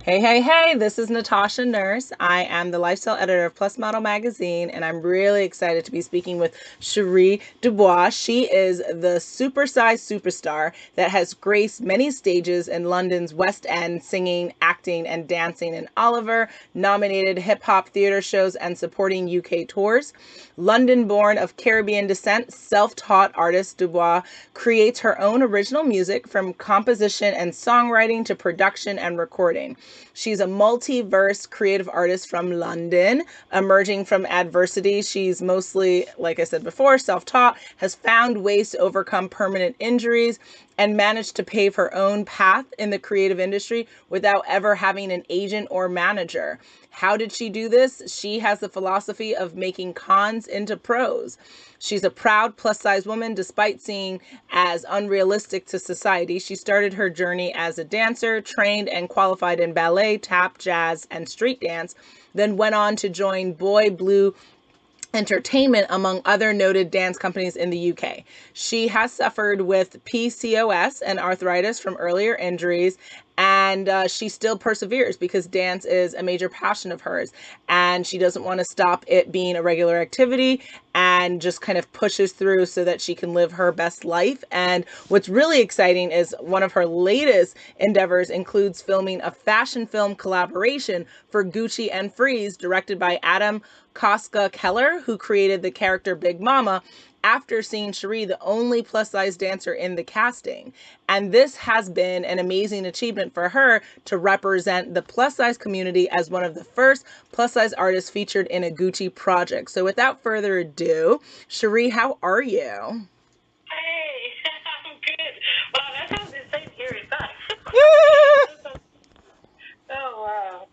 Hey, hey, hey, this is Natasha Nurse. I am the lifestyle editor of Plus Model Magazine, and I'm really excited to be speaking with Sheree DuBois. She is the supersized superstar that has graced many stages in London's West End, singing, acting, and dancing in Oliver, nominated hip hop theater shows, and supporting UK tours. London born of Caribbean descent, self taught artist DuBois creates her own original music from composition and songwriting to production and recording. She's a multiverse creative artist from London, emerging from adversity. She's mostly, like I said before, self-taught, has found ways to overcome permanent injuries, and managed to pave her own path in the creative industry without ever having an agent or manager. How did she do this? She has the philosophy of making cons into pros. She's a proud plus size woman despite seeing as unrealistic to society. She started her journey as a dancer, trained and qualified in ballet, tap, jazz, and street dance, then went on to join Boy Blue Entertainment, among other noted dance companies in the UK. She has suffered with PCOS and arthritis from earlier injuries, and she still perseveres because dance is a major passion of hers, and she doesn't want to stop it being a regular activity and just kind of pushes through so that she can live her best life. And what's really exciting is one of her latest endeavors includes filming a fashion film collaboration for Gucci and Frieze, directed by Adam Koska Keller, who created the character Big Mama, after seeing Sheree, the only plus size dancer in the casting. And this has been an amazing achievement for her to represent the plus size community as one of the first plus size artists featured in a Gucci project. So without further ado, Sheree, how are you? Hey, I'm good. Wow, that sounds insane hearing that. Oh, wow.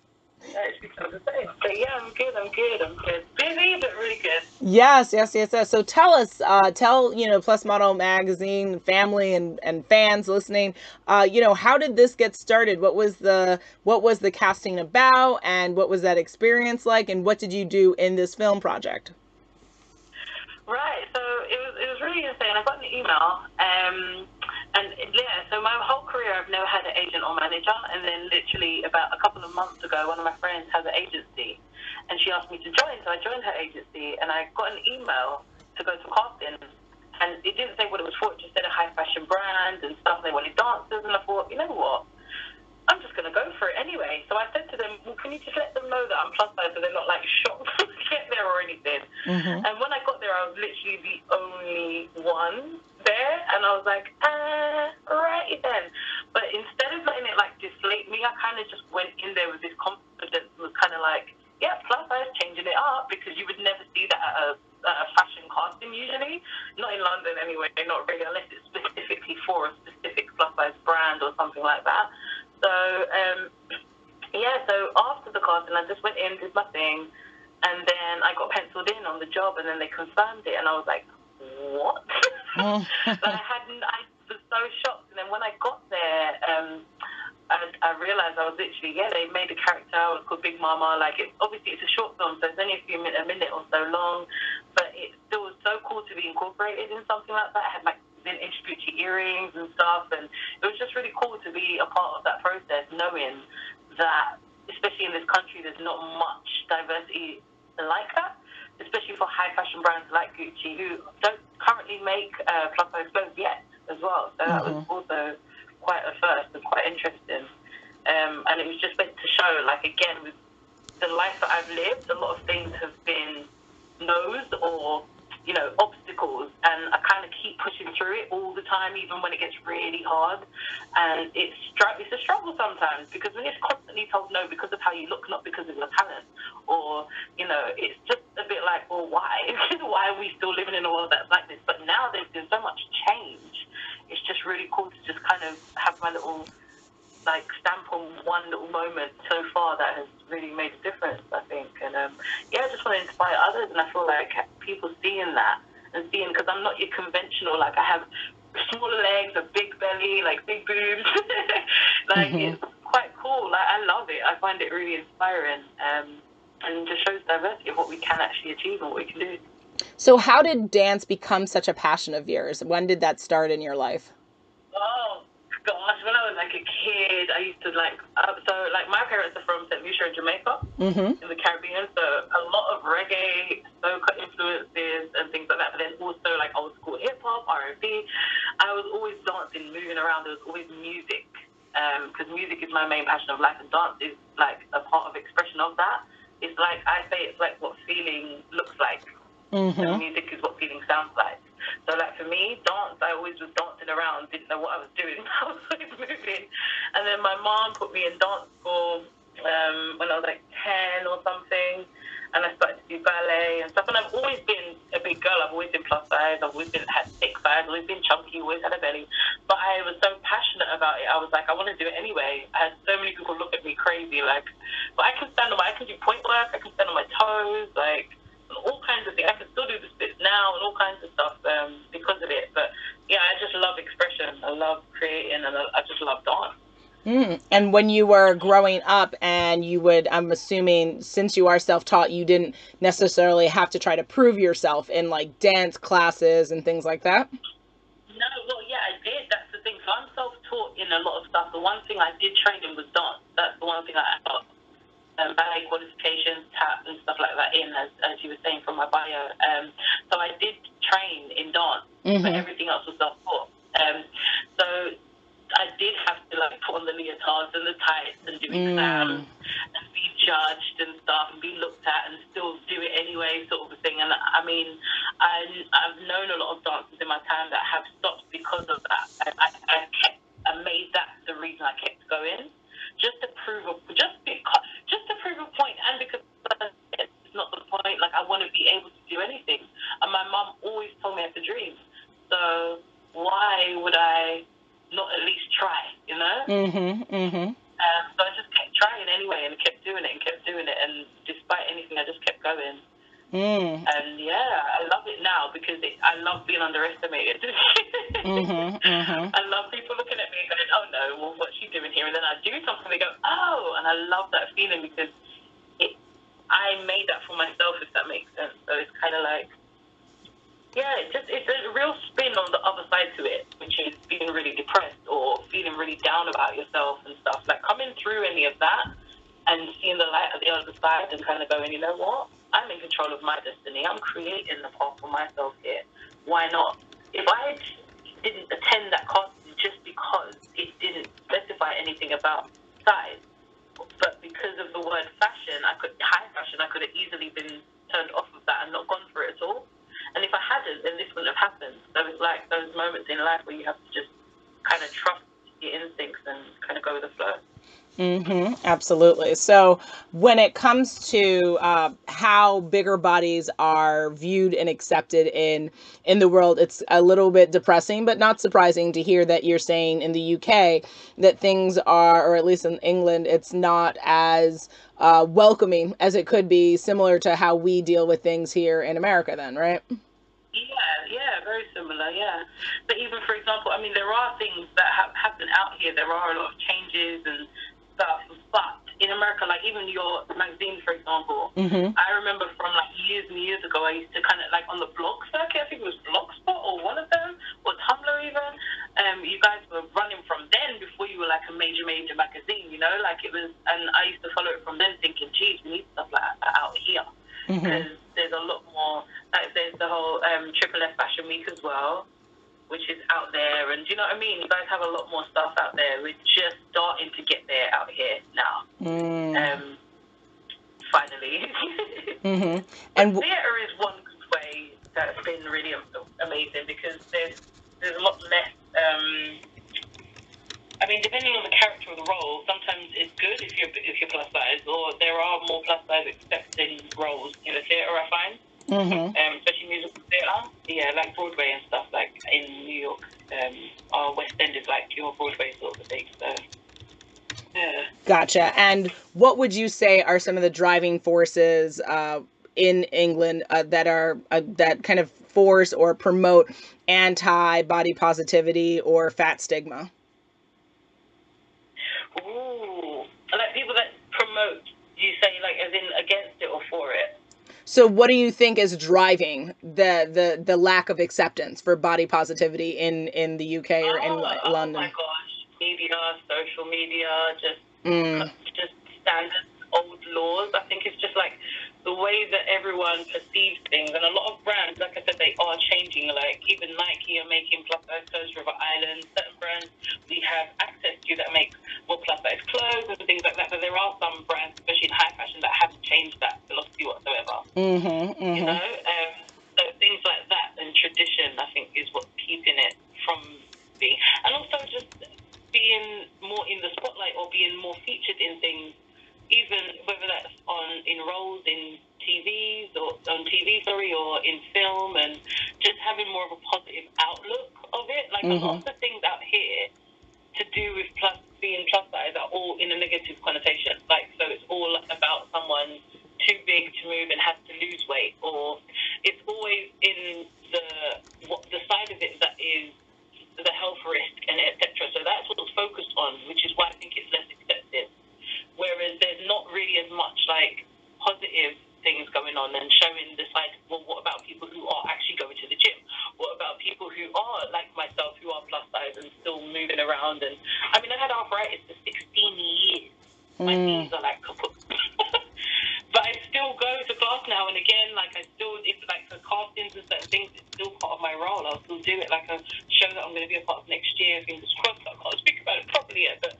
That actually sounds insane. But yeah, I'm good. I'm good. Busy, but really good. Yes, yes, yes, yes. So tell us, tell, Plus Model Magazine family and fans listening, how did this get started? What was the casting about, and what was that experience like, and what did you do in this film project? Right, so it was really insane. I got an email, and yeah, so my whole career I've never had an agent or manager, and then literally about a couple of months ago, one of my friends has an agency, and she asked me to join, so I joined her agency, and I got an email to go to casting, and it didn't say what it was for. It just said a high fashion brand and stuff. They wanted dancers, and I thought, you know what? I'm just going to go for it anyway. So I said to them, well, can you just let them know that I'm plus size so they're not like shocked to get there or anything? Mm-hmm. And when I got there, I was literally the only one there. And I was like, right then. But instead of letting it like deflate me, I kind of just went in there with this confidence and was kind of like, yeah, plus size, changing it up, because you would never see that at a fashion casting usually. Not in London anyway, not really, unless it's specifically for a specific plus size brand or something like that. So, so after the casting, I just went in, did my thing, and then I got penciled in on the job, and then they confirmed it, and I was like, what? But I was so shocked. And then when I got there, I realized I was literally, they made a character. I was called Big Mama. Like, obviously it's a short film, so it's only a minute or so long, but it still was so cool to be incorporated in something like that. I had like vintage Gucci earrings and stuff, and it was just really cool to be a part of that process, knowing that, especially in this country, there's not much diversity like that, especially for high fashion brands like Gucci, who don't currently make plus size clothes yet as well. So that was also quite a first and quite interesting. And it was just meant to show, like, again, with the life that I've lived, a lot of things have been no's or, obstacles, and I kind of keep pushing through it all the time, even when it gets really hard. And it's a struggle sometimes, because when it's constantly told no because of how you look, not because of your talent, or, it's just a bit like, well, why? Why are we still living in a world that's like this? But now there's been so much change. It's just really cool to just kind of have my little, like, stamp on one little moment so far that has really made a difference, I think. And I just want to inspire others, and I feel like people seeing that and seeing, because I'm not your conventional, like, I have smaller legs, a big belly, like big boobs. Like, it's quite cool. Like, I love it. I find it really inspiring, and just shows diversity of what we can actually achieve and what we can do. So how did dance become such a passion of yours? When did that start in your life? Oh, Gosh, when I was like a kid, I used to like, my parents are from St. Lucia in Jamaica, in the Caribbean, so a lot of reggae, soca influences and things like that, but then also like old school hip hop, R&B. I was always dancing, moving around. There was always music, because music is my main passion of life, and dance is like a part of expression of that. It's like, I say it's like what feeling looks like, and music is what feeling sounds like. So, like, for me, dance, I always was dancing around, didn't know what I was doing. I was always moving. And then my mom put me in dance school when I was, like, 10 or something. And I started to do ballet and stuff. And I've always been a big girl. I've always been plus size. I've always had thick thighs. I've always been chunky. Always had a belly. But I was so passionate about it. I was like, I want to do it anyway. I had so many people look at me crazy. Like, but I can I can do point work. I can stand on my toes. Like, all kinds of things. I can still do the splits now and all kinds of stuff because of it. But yeah, I just love expression. I love creating, and I just love dance. And when you were growing up, and you would, I'm assuming, since you are self-taught, you didn't necessarily have to try to prove yourself in like dance classes and things like that? No, well, yeah, I did. That's the thing. So I'm self-taught in a lot of stuff. The one thing I did train in was dance. That's the one thing I got. Ballet qualifications, tap, and stuff like that as you were saying from my bio. So I did train in dance, but everything else was self-taught. So I did have to like put on the leotards and the tights and do exams and be judged and stuff and be looked at and still do it anyway, sort of a thing. And I mean, I've known a lot of dancers in my time that have stopped because of that. I made that the reason I kept going. Just to prove a point, and because it's not the point. Like, I want to be able to do anything, and my mum always told me I had to dream. So why would I not at least try? You know. So I just kept trying anyway, and kept doing it, and despite anything, I just kept going. And yeah, I love it now because I love being underestimated. I love people looking at me and going, oh no, well, what's she doing here? And then I do something, they go, oh, and I love that feeling because I made that for myself, if that makes sense. So it's kind of like, yeah, it's a real spin on the other side to it, which is being really depressed or feeling really down about yourself and stuff. Like, coming through any of that and seeing the light at the other side and kind of going, you know what? I'm in control of my destiny. I'm creating the path for myself here. Why not? If I didn't attend that costume just because it didn't specify anything about size, but because of the word fashion, high fashion, I could have easily been turned off of that and not gone for it at all. And if I hadn't, then this wouldn't have happened. So it's like those moments in life where you have to just kind of trust your instincts and kind of go with the flow. Absolutely. So when it comes to how bigger bodies are viewed and accepted in the world, it's a little bit depressing, but not surprising to hear that you're saying in the UK that things are, or at least in England, it's not as welcoming as it could be, similar to how we deal with things here in America then, right? Yeah, very similar, yeah. But even, for example, I mean, there are things that happen out here. There are a lot of changes and stuff, but in America, like even your magazine, for example, I remember from like years and years ago, I used to kind of like on the blog circuit, I think it was Blogspot or one of them, or Tumblr even, you guys were running from then before you were like a major magazine, you know, like it was, and I used to follow it from then thinking, geez, we need stuff like that out here. Because there's a lot more, like there's the whole Triple F Fashion Week as well, which is out there, and do you know what I mean? You guys have a lot more stuff out there. We're just starting to get there out here now. Finally. And theatre is one good way that's been really amazing because there's a lot less. I mean, depending on the character of the role, sometimes it's good if you're plus size, or there are more plus size accepting roles in the theatre, I find. Especially musical theatre. Yeah, like Broadway and stuff, like in New York, our West End is like your Broadway sort of thing. So, yeah. Gotcha. And what would you say are some of the driving forces in England that kind of force or promote anti-body positivity or fat stigma? Ooh, like people that promote, you say like as in against it or for it? So what do you think is driving the lack of acceptance for body positivity in the UK or in London? Oh my gosh. media, social media, just standard old laws. I think it's just like the way that everyone perceives things, and a lot of brands, like I said, they are changing. Like even Nike are making plus size clothes for other islands. Certain brands we have access to that make more plus size clothes and things like that. But there are some brands, especially in high fashion, that haven't changed that philosophy whatsoever. You know, so things like that and tradition, I think, is what's keeping it from being, and also just being more in the spotlight or being more featured in things, even whether that's in roles in TVs or on TV, or in film, and just having more of a positive outlook of it. Like a lot of the things out here to do with being plus size are all in a negative connotation. Like, so it's all about someone too big to move and has to lose weight, or it's always in the side of it that is the health risk and etc. So that's what's focused on, which is why I think it's less accepted. Whereas there's not really as much like positive things going on and showing the side. Well, what about people who are actually going to the gym? What about people who are like myself, who are plus size and still moving around? And I mean, I had arthritis for 16 years. My knees are like kaput. But I still go to class now and again. Like I still, if like for castings and certain things, it's still part of my role. I'll still do it. Like a show that I'm going to be a part of next year. Fingers crossed. I can't speak about it properly yet, but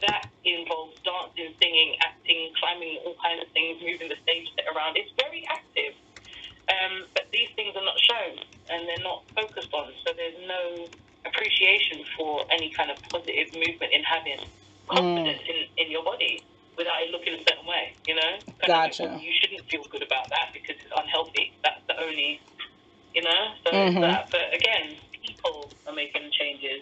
that involves dancing, singing, acting, climbing, all kinds of things, moving the stage set around. It's very active. But these things are not shown and they're not focused on. So there's no appreciation for any kind of positive movement in having confidence in your body without it looking a certain way, you know? Gotcha. Like, well, you shouldn't feel good about that because it's unhealthy. That's the only, you know? So it's that. But again, people are making changes.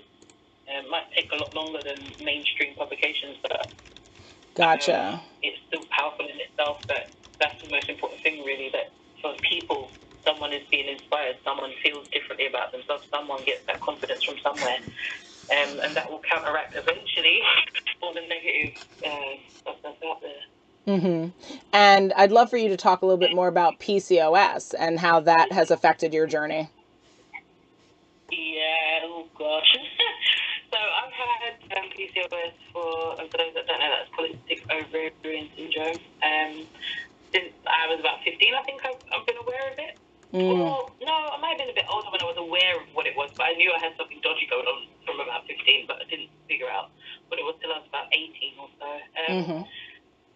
It might take a lot longer than mainstream publications, but gotcha. It's still powerful in itself. But that's the most important thing, really, that for people, someone is being inspired, someone feels differently about themselves, someone gets that confidence from somewhere, and that will counteract eventually all the negative stuff that's out there. And I'd love for you to talk a little bit more about PCOS and how that has affected your journey. Yeah, oh gosh. So I've had PCOS for those that don't know, that's polycystic ovarian syndrome. Since I was about 15, I think I've been aware of it. Or, no, I might have been a bit older when I was aware of what it was, but I knew I had something dodgy going on from about 15, but I didn't figure out what it was till I was about 18 or so.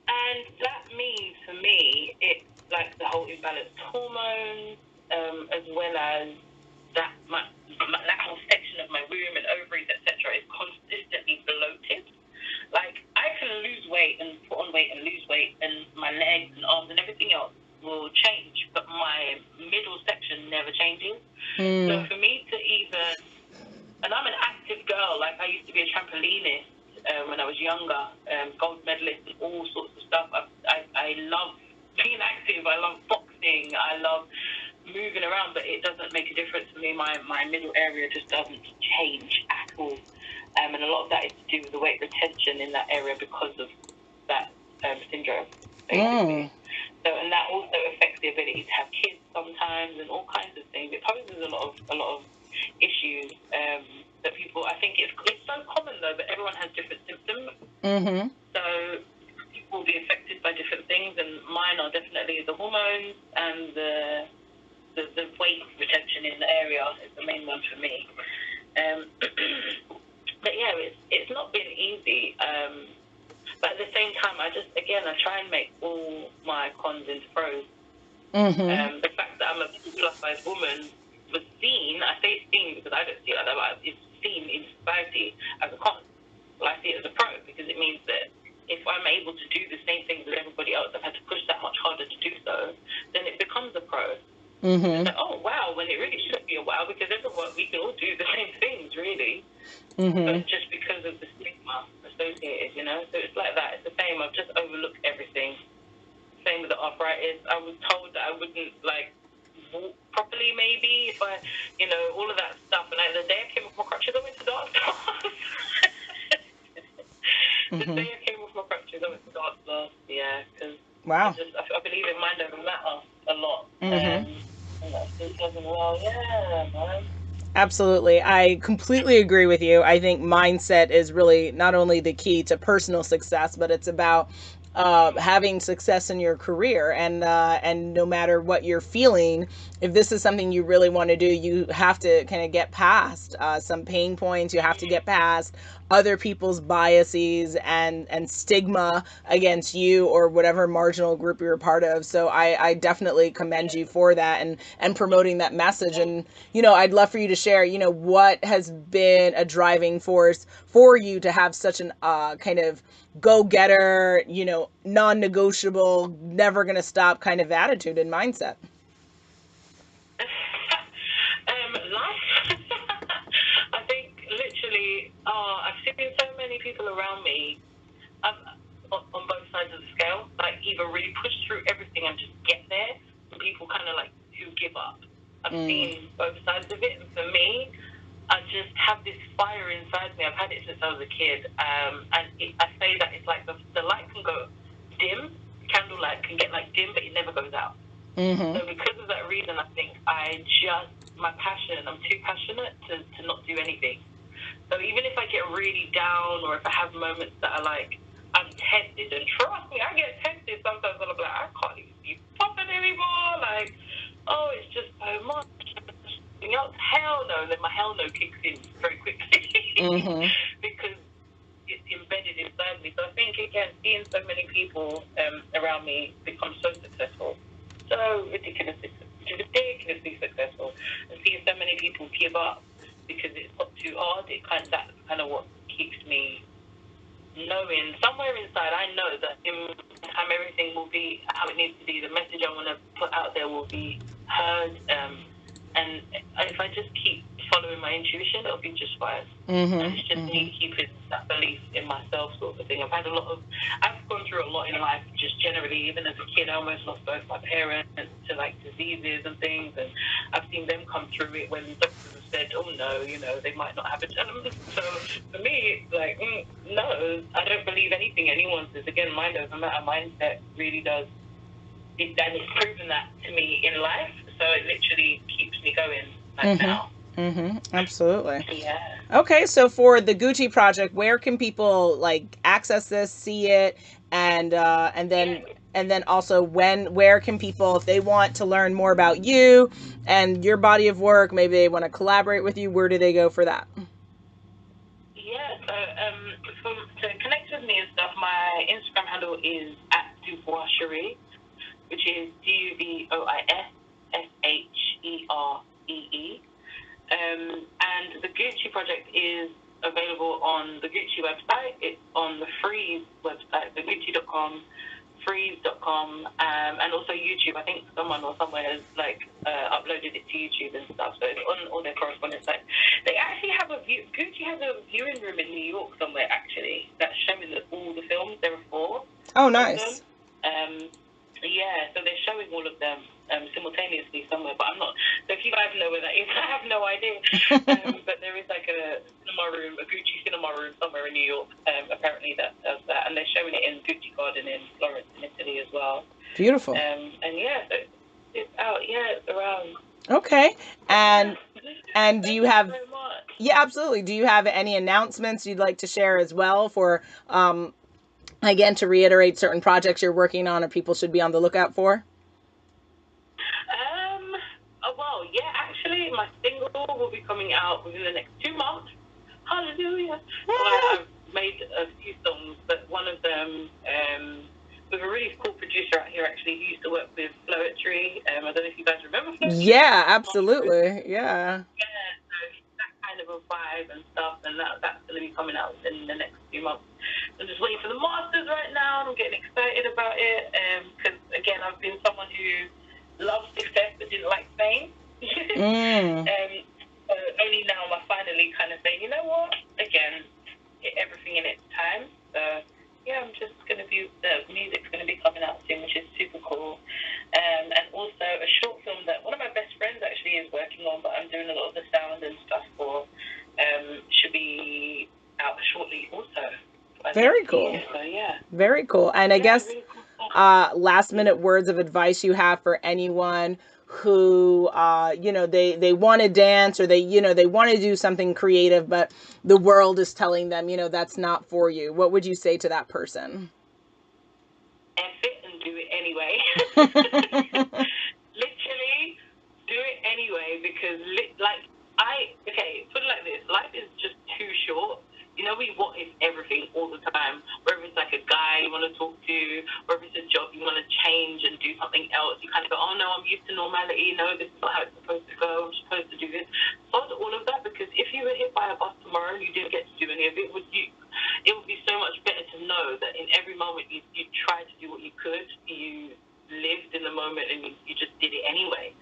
And that means, for me, it's like the whole imbalanced hormones, as well as that whole section of my womb and ovaries, etc., is consistently bloated. Like, I can lose weight and put on weight and lose weight, and my legs and arms and everything else will change, but my middle section never changes. So for me to even, and I'm an active girl, like I used to be a trampolinist when I was younger, gold medalist and all sorts of stuff. I love being active, I love boxing, I love moving around, but it doesn't make a difference for me. My middle area just doesn't change at all. And a lot of that is to do with the weight retention in that area because of that syndrome, basically. So, and that also affects the ability to have kids sometimes and all kinds of things. It poses a lot of issues that people, I think it's so common though, but everyone has different symptoms. So people will be affected by different things, and mine are definitely the hormones and the weight retention in the area is the main one for me. But yeah, it's not been easy. But at the same time, I try and make all my cons into pros. The fact that I'm a plus-size woman was seen, I say seen because I don't see it like that, but it's seen in society as a con. Well, I see it as a pro because it means that if I'm able to do the same things as everybody else, I've had to push that much harder to do so, then it becomes a pro. It's like, oh, wow, when it really shouldn't be a wow, because everyone, we can all do the same things, really. But just because of the stigma associated, you know? So it's like that. It's the same. I've just overlooked everything. Same with the arthritis. I was told that I wouldn't, like, walk properly, maybe, if I, you know, all of that stuff. And the day I came off my crutches, I went to dance class. The day I came off my crutches, I went to dance class. Yeah, because I believe in mind over matter a lot. And that's because, well, yeah, man. Absolutely. I completely agree with you. I think mindset is really not only the key to personal success, but it's about having success in your career. And no matter what you're feeling, if this is something you really want to do, you have to kind of get past some pain points. You have to get past other people's biases and stigma against you or whatever marginal group you're a part of. So I definitely commend you for that and promoting that message. And I'd love for you to share what has been a driving force for you to have such an kind of go-getter, non-negotiable, never gonna stop kind of attitude and mindset. Life. I think literally, I've seen so many people around me, um, on both sides of the scale, like either really push through everything and just get there, and people kind of like who give up. I've seen both sides of it, and for me, I just have this fire inside me. I've had it since I was a kid, I say that it's like the light can go dim, candlelight can get like dim, but it never goes out. So because of that reason, I think my passion, I'm too passionate to not do anything. So even if I get really down or if I have moments that are like, I'm tested, and trust me, I get tested sometimes, and I'm like, I can't even be popping anymore. Like, oh, it's just so much. Else, hell no. And then my hell no kicks in very quickly because it's embedded inside me. So I think, again, seeing so many people around me become so successful, so ridiculously successful, and seeing so many people give up because it's got too hard, that's kind of what keeps me knowing somewhere inside. I know that in time everything will be how it needs to be. The message I want to put out there will be heard, and if I just keep following my intuition, it'll be just fine. And it's just me keeping that belief in myself, sort of thing. I've gone through a lot in life, just generally. Even as a kid, I almost lost both my parents to like diseases and things, and I've seen them come through it when doctors have said, "Oh no, they might not have it." So for me, it's like, no, I don't believe anything anyone says. Again, mind over matter mindset really does. And it's proven that to me in life, so it literally keeps me going now. Absolutely. Yeah. Okay, so for the Gucci project, where can people like access this, see it, and then also where can people, if they want to learn more about you and your body of work, maybe they want to collaborate with you, where do they go for that? Yeah, so to connect with me and stuff, my Instagram handle is @DuBois Sheree, which is DuBoissSheree. And the Gucci project is available on the Gucci website. It's on the Frieze website, the Gucci.com, Frieze.com, and also YouTube. I think someone or somewhere has uploaded it to YouTube and stuff. So it's on all their correspondence sites. They actually have Gucci has a viewing room in New York somewhere actually that's showing all the films. There are 4. Oh, nice. Yeah, so they're showing all of them simultaneously somewhere, but I'm not. So if you guys know where that is, I have no idea. But there is like a Gucci cinema room somewhere in New York, apparently that does that, and they're showing it in Gucci Garden in Florence, in Italy as well. Beautiful. And yeah, so it's out. Yeah, it's around. Okay, and do you have? So much. Yeah, absolutely. Do you have any announcements you'd like to share as well for? Again, to reiterate certain projects you're working on or people should be on the lookout for? Well, yeah, actually, my single will be coming out within the next 2 months. Hallelujah. So I've made a few songs, but one of them with a really cool producer out here, actually, who used to work with Floetry. I don't know if you guys remember Floetry. Yeah, absolutely. Yeah. Yeah, so that kind of a vibe and stuff, and that's going to be coming out in the next few months. I'm just waiting for the masters right now, and I'm getting excited about it, because, again, I've been someone who loves success but didn't like fame. So only now am I finally kind of saying, you know what, again, everything in its time. So, yeah, I'm just going to the music's going to be coming out soon, which is super cool. And also a short film that one of my best friends actually is working on, but I'm doing a lot of the sound and stuff for, should be out shortly also. Very cool. So, yeah. Very cool. And I guess really cool. last minute words of advice you have for anyone who, they want to dance, or they want to do something creative, but the world is telling them, that's not for you. What would you say to that person? F it and do it anyway. Literally, do it anyway, because put it like this: life is just too short. We what if everything all the time. Whether it's like a guy you want to talk to, whether it's a job you want to change and do something else, you kind of go, oh no, I'm used to normality. No, this is not how it's supposed to go. I'm supposed to do this. Sod all of that, because if you were hit by a bus tomorrow and you didn't get to do any of it, it would be so much better to know that in every moment you tried to do what you could. You lived in the moment and you just did it anyway.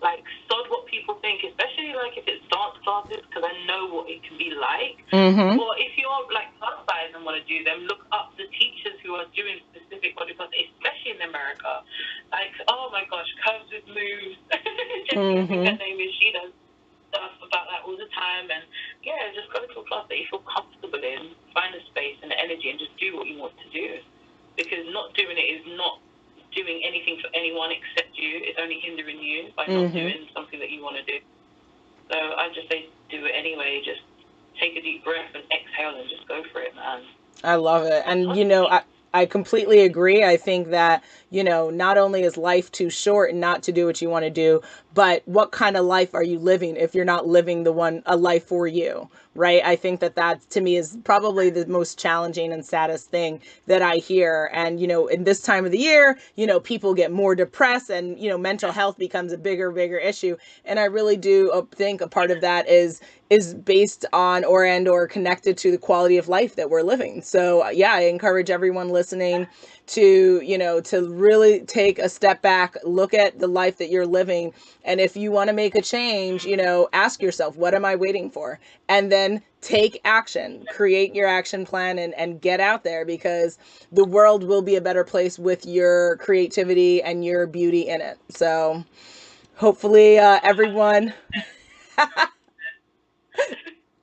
Like, sod what people think, especially like if it's dance classes, because I know what it can be like. Mm-hmm. Or if you're like plus size and want to do them, look up the teachers who are doing specific body parts, especially in America. Like, oh my gosh, Curves with Moves. Jessie, I think her name is. She does stuff about that all the time. And yeah, just go to a class that you feel comfortable in, find a space and the energy, and just do what you want to do. Because not doing it is not doing anything for anyone except you. It's only hindering you by not doing something that you want to do. So I just say do it anyway. Just take a deep breath and exhale and just go for it, man. I love it. And, I completely agree. I think that, not only is life too short and not to do what you want to do, but what kind of life are you living if you're not living a life for you, right? I think that to me is probably the most challenging and saddest thing that I hear. And, in this time of the year, people get more depressed, and, mental health becomes a bigger issue. And I really do think a part of that is based on or connected to the quality of life that we're living. So yeah, I encourage everyone listening to, to really take a step back, look at the life that you're living. And if you want to make a change, ask yourself, what am I waiting for? And then take action, create your action plan, and get out there, because the world will be a better place with your creativity and your beauty in it. So hopefully, everyone,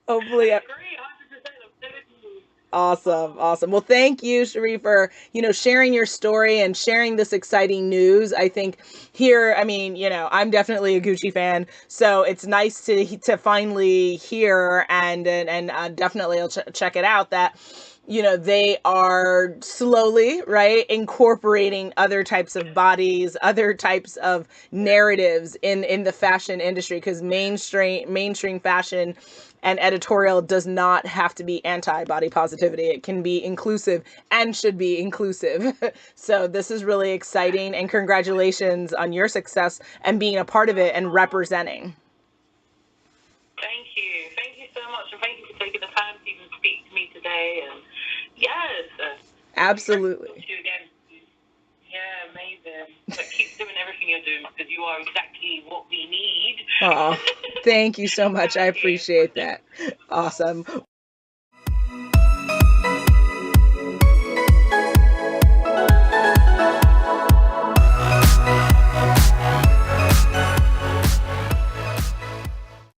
hopefully, Awesome. Well, thank you, Sheree, for, sharing your story and sharing this exciting news. I think here, I mean, I'm definitely a Gucci fan, so it's nice to finally hear, and definitely I'll check it out, that they are slowly, right, incorporating other types of bodies, other types of narratives in the fashion industry, because mainstream fashion and editorial does not have to be anti-body positivity. It can be inclusive and should be inclusive. So this is really exciting, and congratulations on your success and being a part of it and representing. Thank you so much, and thank you for taking the time to even speak to me today. And yes, absolutely. Talk to you again. Yeah, amazing. But keep doing everything you're doing, because you are exactly what we need. Oh, thank you so much. I appreciate that. Awesome.